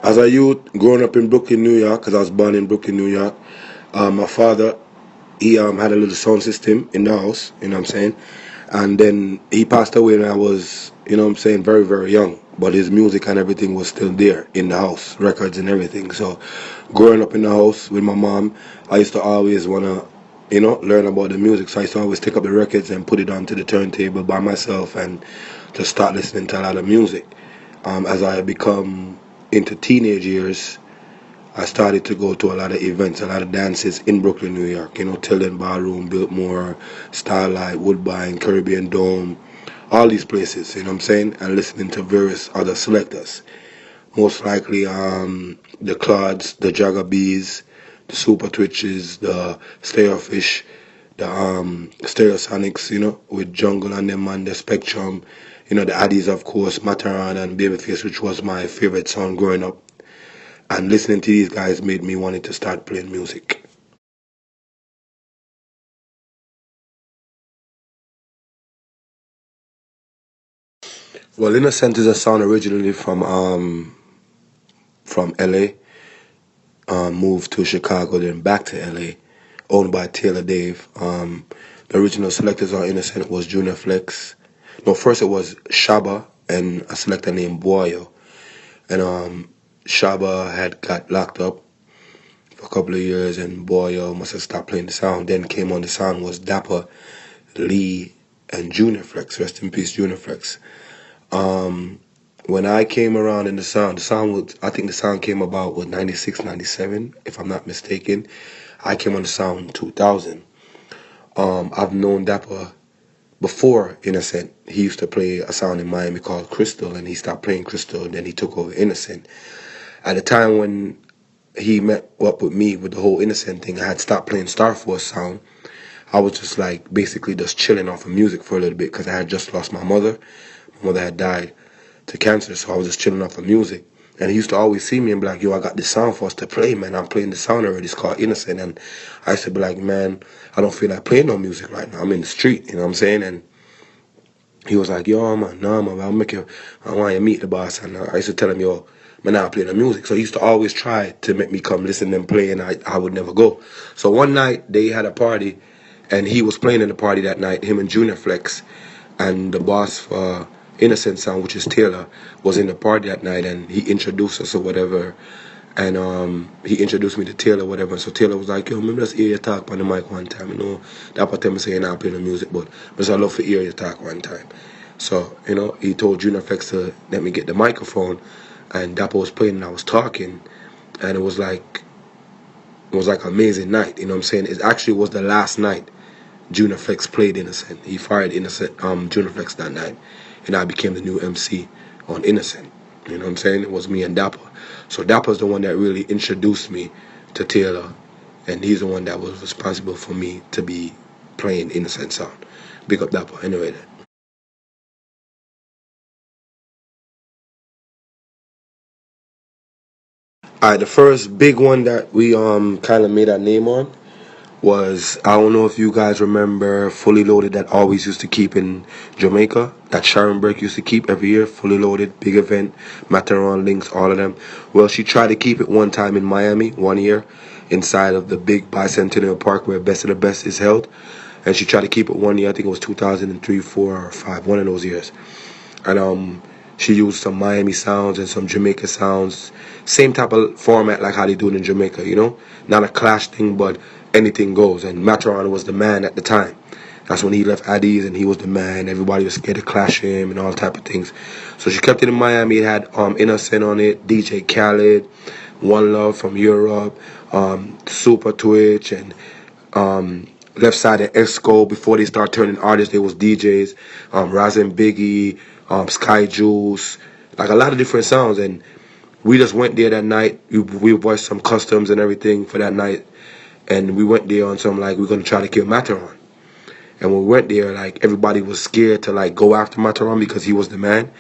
As a youth, growing up in Brooklyn, New York, because I was born in Brooklyn, New York, my father, he had a little sound system in the house, you know what I'm saying? And then he passed away when I was, you know what I'm saying, very, very young. But his music and everything was still there in the house, records and everything. So growing up in the house with my mom, I used to always want to, learn about the music. So I used to always take up the records and put it onto the turntable by myself and just start listening to a lot of music. As I become into teenage years, I started to go to a lot of events, a lot of dances in Brooklyn, New York. Tilden Ballroom, Biltmore, Starlight, Woodbine, Caribbean Dome, all these places, you know what I'm saying? And listening to various other selectors. Most likely the Clods, the Jaggerbees, the Super Twitches, the Stereofish, the Stereosonics, with Jungle and them and the Spectrum, the Addies, of course, Mataran and Babyface, which was my favorite song growing up. And listening to these guys made me wanting to start playing music. Well, Innocent is a sound originally from LA, moved to Chicago, then back to LA, owned by Taylor Dave. The original selectors on Innocent was Junior Flex. No, first it was Shaba and a selector named Boyo. And Shaba had got locked up for a couple of years, and Boyo must have stopped playing the sound. Then came on the sound was Dapper, Lee, and Junior Flex. Rest in peace, Junior Flex. When I came around in the sound was, I think the sound came about with 96, 97, if I'm not mistaken. I came on the sound in 2000. I've known Dapper before Innocent. He used to play a sound in Miami called Crystal, and he stopped playing Crystal, and then he took over Innocent. At the time when he met up with me with the whole Innocent thing, I had stopped playing Star Force sound. I was just like basically just chilling off of music for a little bit because I had just lost my mother. My mother had died to cancer, so I was just chilling off of music. And he used to always see me and be like, yo, I got this sound for us to play, man. I'm playing the sound already. It's called Innocent. And I used to be like, man, I don't feel like playing no music right now. I'm in the street, you know what I'm saying? And he was like, yo, man, no, man, I want you to meet the boss. And I used to tell him, yo, man, I play the music. So he used to always try to make me come listen and play, and I would never go. So one night, they had a party, and he was playing in the party that night, him and Junior Flex. And the boss for Innocent Sound, which is Taylor, was in the party that night, and he introduced us or whatever. And he introduced me to Taylor or whatever. So Taylor was like, yo, remember just hear you talk on the mic one time, That part time saying I play the music, but I love to hear you talk one time. So, he told Junior Flex to let me get the microphone, and Dapper was playing and I was talking, and it was like an amazing night, you know what I'm saying? It actually was the last night Junior Flex played Innocent. He fired Innocent, Junior Flex that night, and I became the new MC on Innocent. You know what I'm saying? It was me and Dapper. So Dapper's the one that really introduced me to Taylor, and he's the one that was responsible for me to be playing Innocent sound. Big up Dapper. Anyway, then. Alright, the first big one that we kind of made our name on was, I don't know if you guys remember Fully Loaded that always used to keep in Jamaica, that Sharon Burke used to keep every year. Fully Loaded, big event, Mataron Links, all of them. Well, she tried to keep it one time in Miami, 1 year, inside of the big Bicentennial Park where Best of the Best is held. And she tried to keep it 1 year, I think it was 2003, 4, or 5, one of those years. And she used some Miami sounds and some Jamaica sounds. Same type of format like how they do it in Jamaica, Not a clash thing, but anything goes. And Matron was the man at the time. That's when he left Addies and he was the man. Everybody was scared to clash him and all type of things. So she kept it in Miami. It had Innocent on it, DJ Khaled, One Love from Europe, Super Twitch, and Left Side and Esco. Before they start turning artists, they was DJs, Raz and Biggie, Sky Juice, like a lot of different sounds. And we just went there that night. We voiced some customs and everything for that night. And we went there on some, like, we're going to try to kill Mataron. And when we went there, like, everybody was scared to, like, go after Mataron because he was the man.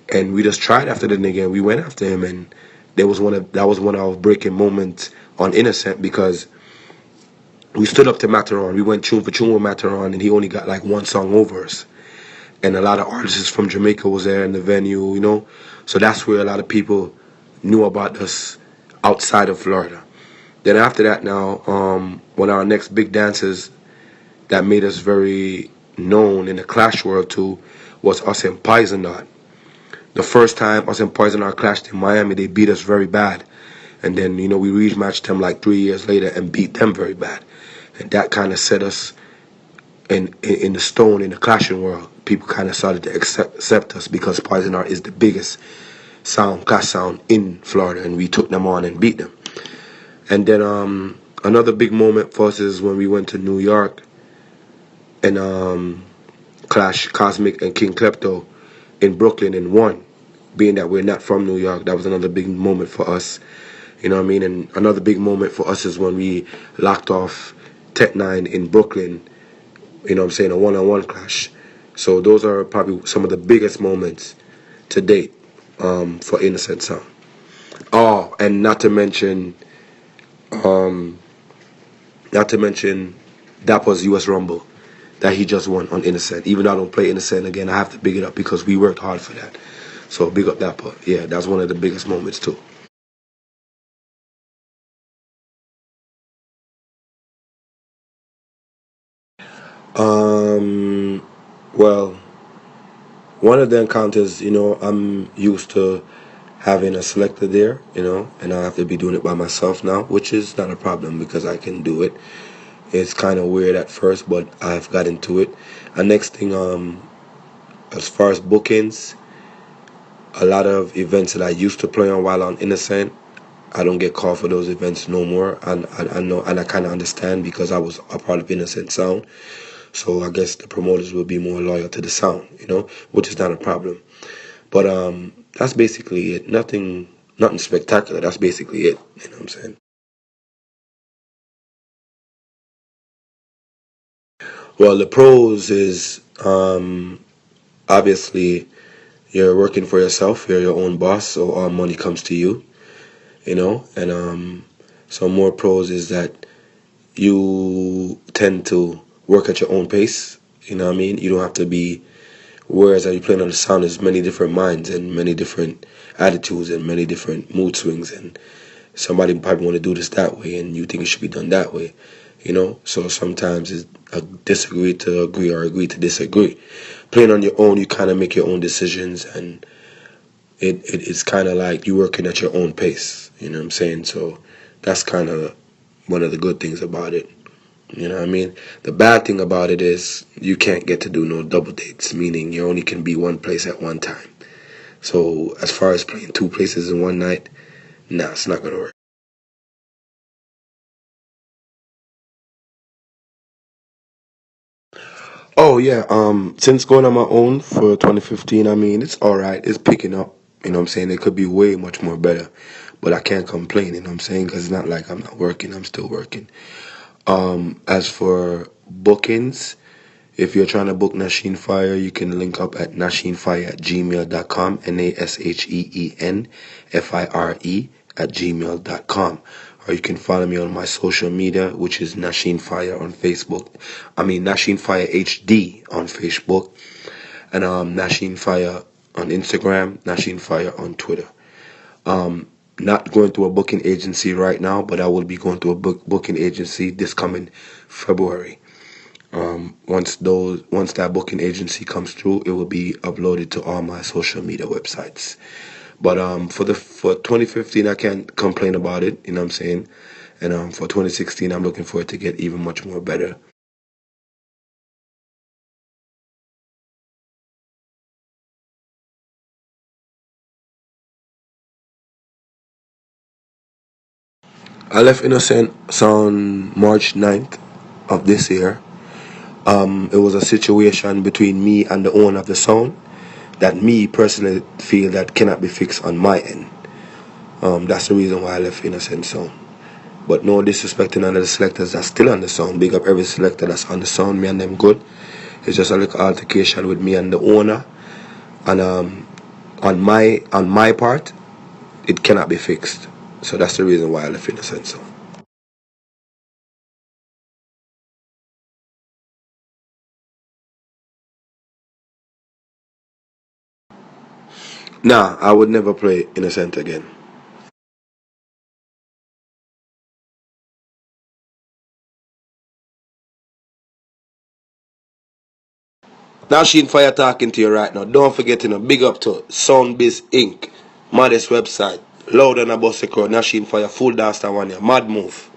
And we just tried after the nigga, and we went after him. And that was one of our breaking moments on Innocent, because we stood up to Mataron. We went tune for tune with Mataron, and he only got, like, one song over us. And a lot of artists from Jamaica was there in the venue, So that's where a lot of people knew about us outside of Florida. Then after that, now one of our next big dances that made us very known in the clash world too was us and Poison Dot. The first time us and Poison Dot clashed in Miami, they beat us very bad. And then, we rematched them like 3 years later and beat them very bad. And that kind of set us in the stone in the clashing world. People kind of started to accept us because Poison Art is the biggest clash sound in Florida, and we took them on and beat them. And then another big moment for us is when we went to New York and clash Cosmic and King Klepto in Brooklyn and won. Being that we're not from New York, that was another big moment for us. You know what I mean? And another big moment for us is when we locked off Tech Nine in Brooklyn, a one-on-one clash. So those are probably some of the biggest moments to date for Innocent Sound. Oh, and not to mention that was US Rumble that he just won on Innocent. Even though I don't play Innocent again, I have to big it up because we worked hard for that. So big up that part. Yeah, that's one of the biggest moments too. Um, well, one of the encounters, I'm used to having a selector there, and I have to be doing it by myself now, which is not a problem because I can do it. It's kind of weird at first, but I've got into it. And next thing, as far as bookings, a lot of events that I used to play on while on Innocent, I don't get called for those events no more, and I know, and I kind of understand because I was a part of Innocent Sound. So I guess the promoters will be more loyal to the sound, which is not a problem. But that's basically it. Nothing spectacular. That's basically it. You know what I'm saying? Well, the pros is obviously you're working for yourself. You're your own boss, so all money comes to you. And some more pros is that you tend to work at your own pace. You know what I mean? You don't have to be. Whereas are you playing on the sound, there's many different minds and many different attitudes and many different mood swings, and somebody probably want to do this that way and you think it should be done that way. So sometimes it's a disagree to agree or agree to disagree. Playing on your own, you kind of make your own decisions, and it's kind of like you working at your own pace. You know what I'm saying? So that's kind of one of the good things about it. You know what I mean? The bad thing about it is you can't get to do no double dates, meaning you only can be one place at one time. So as far as playing two places in one night, nah, it's not gonna work. Oh yeah, since going on my own for 2015, I mean it's all right. It's picking up. You know what I'm saying? It could be way much more better, but I can't complain. You know what I'm saying? Because it's not like I'm not working. I'm still working. As for bookings, if you're trying to book Nasheen Fire, you can link up at nasheenfire@gmail.com, NASHEENFIRE@gmail.com. Or you can follow me on my social media, which is Nasheen Fire on Facebook. I mean, Nasheen Fire HD on Facebook. And Nasheen Fire on Instagram, Nasheen Fire on Twitter. Not going to a booking agency right now, but I will be going to a booking agency this coming February. Once that booking agency comes through, it will be uploaded to all my social media websites. But for 2015, I can't complain about it. You know what I'm saying? And for 2016, I'm looking for it to get even much more better. I left Innocent on March 9th of this year. It was a situation between me and the owner of the sound that me personally feel that cannot be fixed on my end. That's the reason why I left Innocent Sound. But no disrespect to none of the selectors that's still on the sound. Big up every selector that's on the sound. Me and them good. It's just a little altercation with me and the owner. And on my part, it cannot be fixed. So that's the reason why I left Innocent Sound. Nah, I would never play Innocent again. Nasheen Fire talking to you right now. Don't forget, big up to Soundbiz Inc. Maddest website. Loud and a bus Nasheen Fire full dance one here. Mad move.